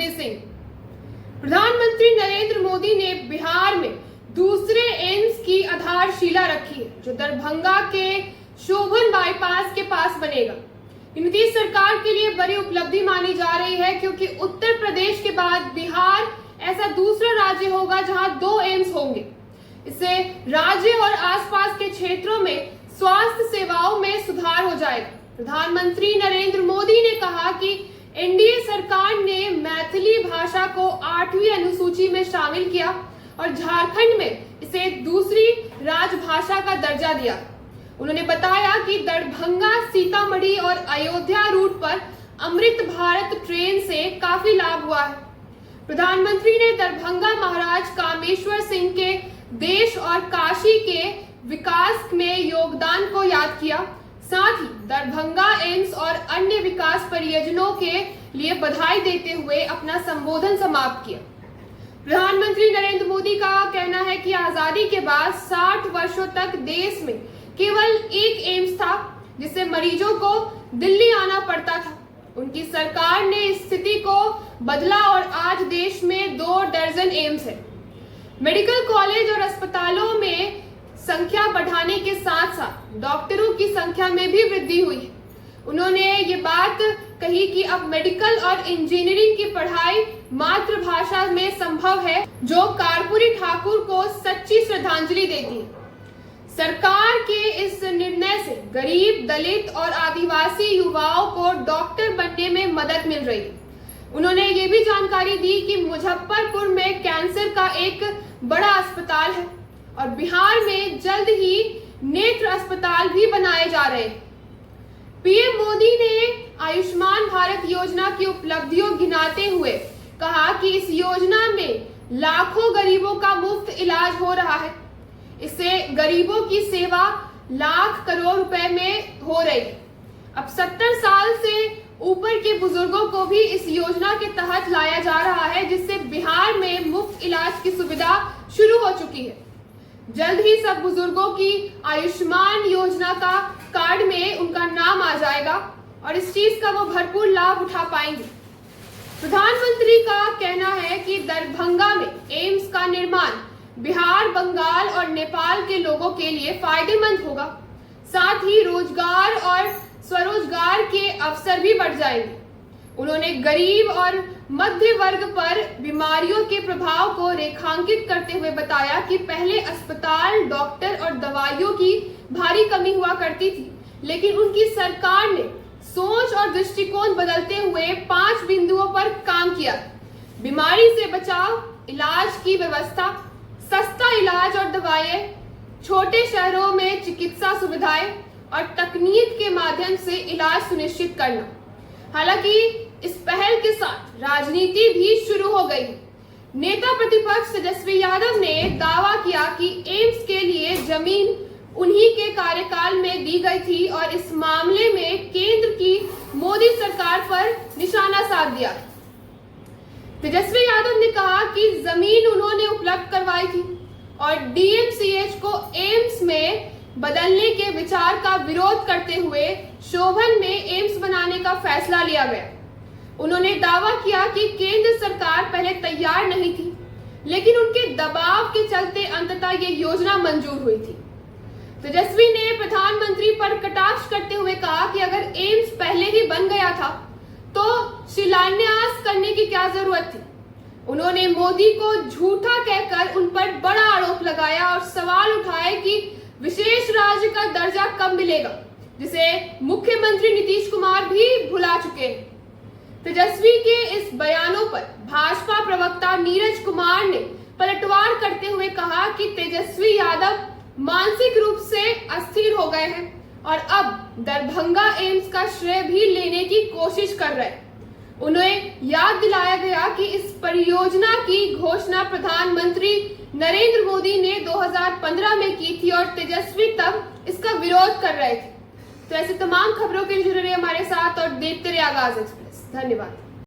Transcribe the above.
जसवीर सिंह। प्रधानमंत्री नरेंद्र मोदी ने बिहार में दूसरे एम्स की आधारशिला रखी है, जो दरभंगा के शोभन बाईपास के पास बनेगा। नीतीश सरकार के लिए बड़ी उपलब्धि मानी जा रही है, क्योंकि उत्तर प्रदेश के बाद बिहार ऐसा दूसरा राज्य होगा जहां 2 एम्स होंगे। इससे राज्य और आसपास के क्षेत्रों में स्वास्थ्य सेवाओं में सुधार हो जाएगा। प्रधानमंत्री नरेंद्र मोदी ने कहा कि एनडीए सरकार ने मैथिली भाषा को 8वीं अनुसूची में शामिल किया और झारखंड में इसे दूसरी राजभाषा का दर्जा दिया। उन्होंने बताया कि दरभंगा, सीतामढ़ी और अयोध्या रूट पर अमृत भारत ट्रेन से काफी लाभ हुआ है। प्रधानमंत्री ने दरभंगा महाराज कामेश्वर सिंह के देश और काशी के विकास में योगदान को याद किया। साथ ही दरभंगा एम्स और अन्य विकास परियोजनाओं के लिए बधाई देते हुए अपना संबोधन समाप्त किया। प्रधानमंत्री नरेंद्र मोदी का कहना है कि आजादी के बाद 60 वर्षों तक देश में केवल एक एम्स था, जिससे मरीजों को दिल्ली आना पड़ता था। उनकी सरकार ने इस स्थिति को बदला और आज देश में 2 दर्जन एम्स है। मेडिकल कॉलेज और अस्पतालों में संख्या बढ़ाने के साथ साथ डॉक्टरों की संख्या में भी वृद्धि हुई है। उन्होंने ये बात कही कि अब मेडिकल और इंजीनियरिंग की पढ़ाई मातृभाषा में संभव है, जो कर्पूरी ठाकुर को सच्ची श्रद्धांजलि देती है। सरकार के इस निर्णय से गरीब, दलित और आदिवासी युवाओं को डॉक्टर बनने में मदद मिल रही है। उन्होंने ये भी जानकारी दी कि मुजफ्फरपुर में कैंसर का एक बड़ा अस्पताल है और बिहार में जल्द ही नेत्र अस्पताल भी बनाए जा रहे हैं। पीएम मोदी ने आयुष्मान भारत योजना की उपलब्धियों गिनाते हुए कहा कि इस योजना में लाखों गरीबों का मुफ्त इलाज हो रहा है। इससे गरीबों की सेवा लाख करोड़ रुपए में हो रही है। अब 70 साल से ऊपर के बुजुर्गों को भी इस योजना के तहत लाया जा रहा है, जिससे बिहार में मुफ्त इलाज की सुविधा शुरू हो चुकी है। जल्द ही सब बुजुर्गों की आयुष्मान योजना का कार्ड में उनका नाम आ जाएगा और इस चीज का वो भरपूर लाभ उठा पाएंगे। प्रधानमंत्री का कहना है कि दरभंगा में एम्स का निर्माण बिहार, बंगाल और नेपाल के लोगों के लिए फायदेमंद होगा। साथ ही रोजगार और स्वरोजगार के अवसर भी बढ़ जाएंगे। उन्होंने गरीब और मध्य वर्ग पर बीमारियों के प्रभाव को रेखांकित करते हुए बताया कि पहले अस्पताल, डॉक्टर और दवाइयों की भारी कमी हुआ करती थी, लेकिन उनकी सरकार ने सोच और दृष्टिकोण बदलते हुए 5 बिंदुओं पर काम किया। बीमारी से बचाव, इलाज की व्यवस्था, सस्ता इलाज और दवाएं, छोटे शहरों में चिकित्सा सुविधाएं और तकनीक के माध्यम से इलाज सुनिश्चित करना। हालांकि इस पहल के साथ राजनीति भी शुरू हो गई। नेता प्रतिपक्ष तेजस्वी यादव ने दावा किया कि एम्स के लिए जमीन उन्हीं के कार्यकाल में दी गई थी और इस मामले में केंद्र की मोदी सरकार पर निशाना साध दिया। तेजस्वी यादव ने कहा कि जमीन उन्होंने उपलब्ध करवाई थी और डीएमसीएच को एम्स में बदलने के विचार का विरोध करते हुए शोभन में एम्स बनाने का फैसला लिया गया। उन्होंने दावा किया कि केंद्र सरकार पहले तैयार नहीं थी, लेकिन उनके दबाव के चलते अंततः ये योजना मंजूर हुई थी। तेजस्वी ने प्रधानमंत्री पर कटाक्ष करते हुए कहा कि अगर एम्स पहले ही बन गया था तो शिलान्यास करने की क्या जरूरत थी। उन्होंने मोदी को झूठा कहकर उन पर बड़ा आरोप लगाया और सवाल उठाए कि विशेष राज्य का दर्जा कब मिलेगा, जिसे मुख्यमंत्री नीतीश कुमार भी भुला चुके हैं। तेजस्वी के इस बयानों पर भाजपा प्रवक्ता नीरज कुमार ने पलटवार करते हुए कहा कि तेजस्वी यादव मानसिक रूप से अस्थिर हो गए हैं और अब दरभंगा एम्स का श्रेय भी लेने की कोशिश कर रहे हैं। उन्हें याद दिलाया गया कि इस परियोजना की घोषणा प्रधानमंत्री नरेंद्र मोदी ने 2015 में की थी और तेजस्वी तब इसका विरोध कर रहे थे। तो ऐसे तमाम खबरों के लिए जुड़े रहिए हमारे साथ और देखते रहिए आगाज एक्सप्रेस। धन्यवाद।